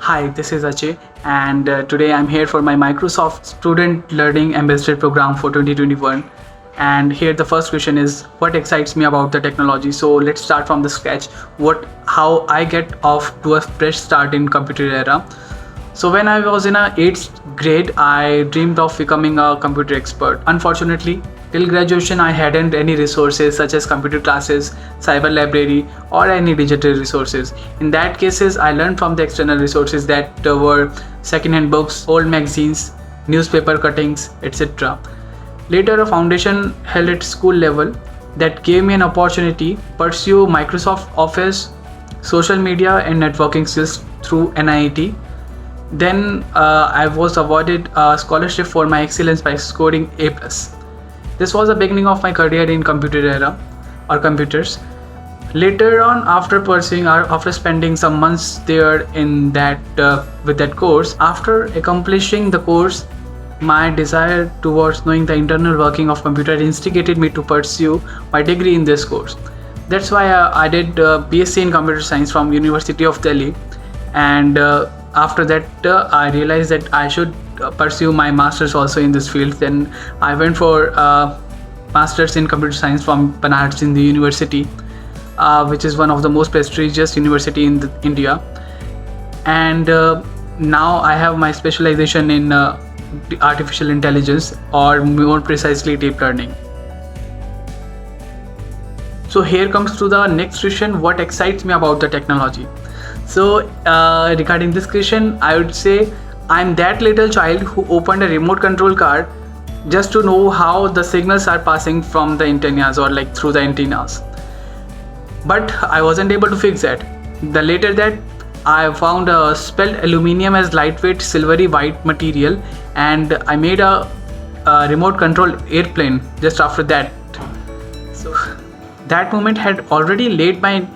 Hi, this is Achay, and today I'm here for my Microsoft Student Learning Ambassador Program for 2021. And here the first question is, what excites me about the technology? So let's start from the sketch. How I get off to a fresh start in computer era. So when I was in a 8th grade, I dreamed of becoming a computer expert. Unfortunately, till graduation, I hadn't any resources such as computer classes, cyber library, or any digital resources. In that cases, I learned from the external resources that were second-hand books, old magazines, newspaper cuttings, etc. Later, a foundation held at school level that gave me an opportunity to pursue Microsoft Office, social media, and networking skills through NIT. Then I was awarded a scholarship for my excellence by scoring A+. This was the beginning of my career in computer era or computers. Later on, after spending some months there in that with that course, after accomplishing the course, my desire towards knowing the internal working of computer instigated me to pursue my degree in this course. That's why I did BSc in computer science from University of Delhi, and after that I realized that I should pursue my masters also in this field. Then I went for masters in computer science from Banaras Hindu University, which is one of the most prestigious university in India. And now I have my specialization in artificial intelligence, or more precisely deep learning. So here comes to the next question, what excites me about the technology? So regarding this question, I would say I'm that little child who opened a remote control car just to know how the signals are passing from the antennas or like through the antennas. But I wasn't able to fix that. The later that I found a spelt aluminium as lightweight silvery white material, and I made a remote control airplane just after that. So that moment had already laid my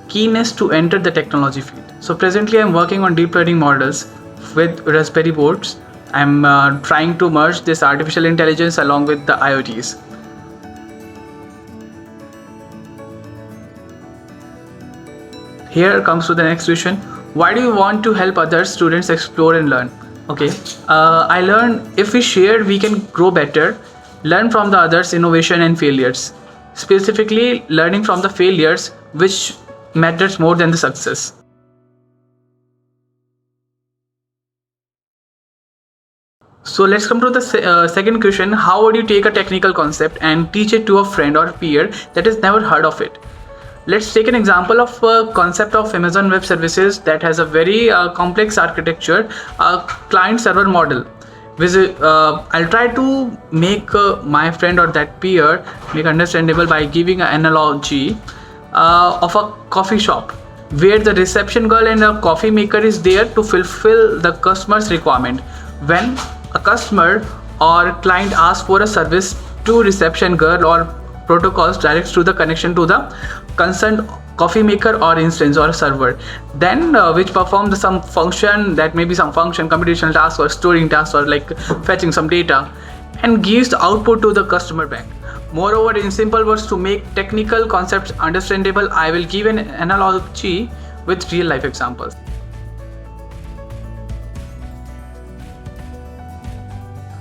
keenness to enter the technology field. So presently I'm working on deep learning models with Raspberry boards. I'm trying to merge this artificial intelligence along with the IoTs. Here comes to the next question. Why do you want to help other students explore and learn? Okay, I learned if we share, we can grow better, learn from the others' innovation and failures. Specifically, learning from the failures, which matters more than the success. So let's come to the second question. How would you take a technical concept and teach it to a friend or peer that has never heard of it? Let's take an example of a concept of Amazon Web Services that has a very complex architecture, a client-server model. I'll try to make my friend or that peer make understandable by giving an analogy of a coffee shop where the reception girl and a coffee maker is there to fulfill the customer's requirement. When a customer or client asks for a service, to reception girl or protocols directs to the connection to the concerned coffee maker or instance or server, then which performs some function, that may be some function, computational task or storing task or like fetching some data, and gives the output to the customer bank. Moreover, in simple words, to make technical concepts understandable, I will give an analogy with real life examples.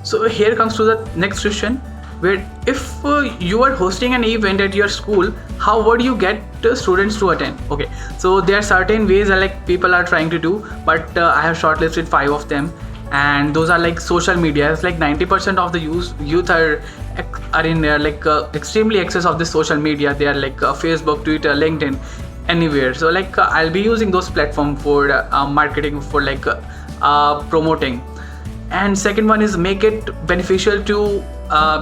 So here comes to the next question, where if you are hosting an event at your school, how would you get students to attend? Okay, so there are certain ways that like people are trying to do, but I have shortlisted 5 of them, and those are like social media. It's like 90% of the youth are in extremely access of this social media. They are like Facebook, Twitter, LinkedIn, anywhere. So like I'll be using those platforms for marketing, for like promoting. And second one is make it beneficial to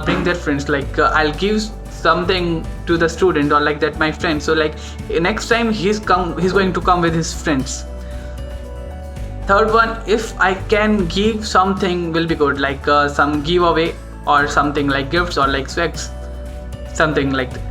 bring their friends. Like I'll give something to the student or like that my friend, so like next time he's going to come with his friends. Third one, if I can give something, will be good, like some giveaway or something like gifts or like swags, something like that.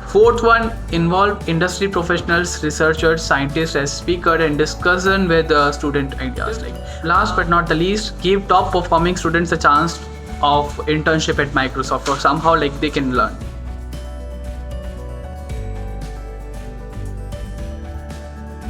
Fourth one, involve industry professionals, researchers, scientists as speaker and discussion with student ideas. Like last but not the least, give top performing students a chance of internship at Microsoft, or somehow like they can learn.